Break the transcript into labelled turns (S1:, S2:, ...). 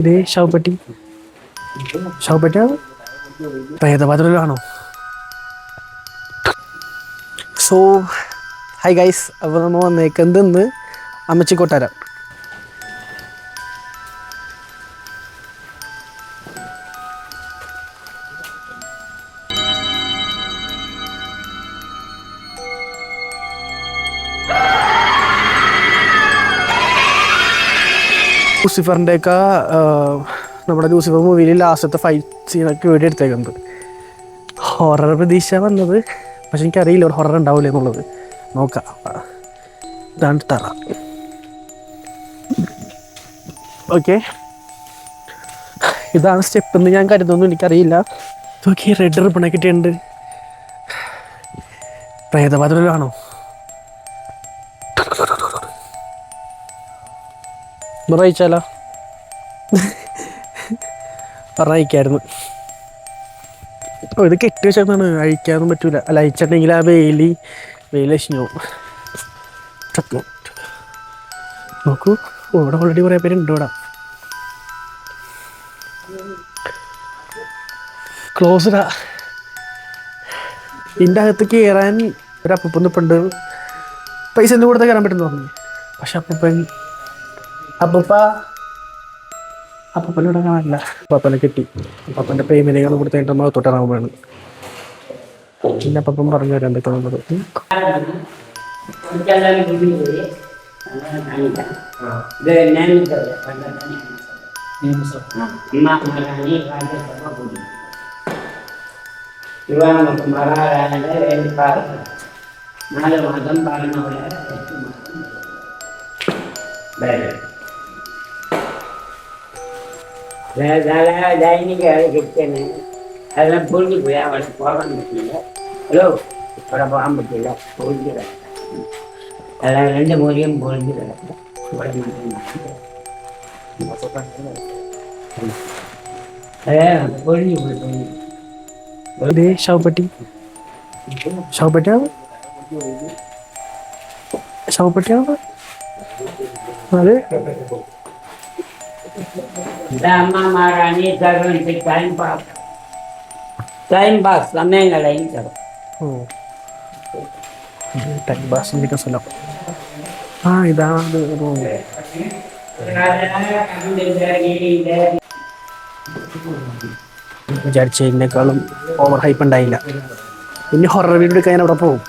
S1: ഇത് ശവപ്പെട്ടി ശവപ്പെട്ടിയാണ് പ്രേതപാത്രമാണോ? So hi guys, അപ്പോൾ നമ്മൾ വന്നേക്കുന്നത് അമ്മച്ചി കൊട്ടാരം. ലൂസിഫറിൻ്റെ ഒക്കെ നമ്മുടെ ലൂസിഫർ മൂവിയിൽ ലാസ്റ്റത്തെ ഫൈറ്റ് സീനൊക്കെ വീഡിയോ എടുത്തേക്കുന്നത്. ഹൊറർ പ്രതീക്ഷ വന്നത്, പക്ഷെ എനിക്കറിയില്ല ഒരു ഹൊറർ ഉണ്ടാവില്ല എന്നുള്ളത്. നോക്കാം. ഇതാണ് തറ. ഓക്കെ, ഇതാണ് സ്റ്റെപ്പ് എന്ന് ഞാൻ കരുതുന്നു, എനിക്കറിയില്ല. നോക്കി റെഡ് റിബണൊക്കെ ഇട്ടിട്ടുണ്ട്. പ്രേതപാത്രമാണോ? റയിച്ചാലോ? പറഞ്ഞയക്കായിരുന്നു. ഓ, ഇത് കെട്ടി വെച്ചാണ്, അഴിക്കാനൊന്നും പറ്റൂല. അല്ല, അയച്ചിട്ടുണ്ടെങ്കിൽ ആ വെയിൽ അശിഞ്ഞു ചത്തു. നോക്കൂ, ഇവിടെ ഓൾറെഡി കുറേ പേരുണ്ട്. ഇവിടെ ക്ലോസ്ഡാ. ഇതിൻ്റെ അകത്ത് കയറാൻ ഒരു അപ്പൂപ്പൻ നിൽപ്പുണ്ട്. പൈസ എന്ത് കൊടുത്താൽ കയറാൻ പറ്റുമെന്ന് പറഞ്ഞു. പക്ഷെ അപ്പൂപ്പനോടെ കാണാനില്ല. അപ്പൂപ്പനെ കിട്ടി. അപ്പൂപ്പൻ്റെ പേയ്മെൻറ്റുകൾ കൊടുത്തിട്ട് നമ്മൾ തൊട്ടിറങ്ങുമ്പോഴാണ്. പിന്നെ അപ്പം പറഞ്ഞു തരാൻ എന്തൊക്കെ
S2: அதெல்லாம் பொழுது போய் அவளை போகாமல் பറ്റിயில. ஹலோ, அவளை போகாமல் பற்றியில பொழுது கிடக்கும். அதெல்லாம் 2 முறையும் பொழுது கிடக்கும். பொழுது
S1: പോയി ശവപ്പെട്ടി ശവപ്പെട്ടിയാണ് ശവപ്പെട്ടിയാണ് അത്.
S2: Dama marani sarun si time pass സമയങ്ങളെ
S1: ടൈം പാസിൻ്റെ സ്ഥലം. ഇതാണ് വിചാരിച്ചതിനേക്കാളും ഓവർ ഹൈപ്പ് ഉണ്ടായില്ല. ഇനി ഹൊറർ വീഡിയോ എടുക്കാൻ അവിടെ പോകും.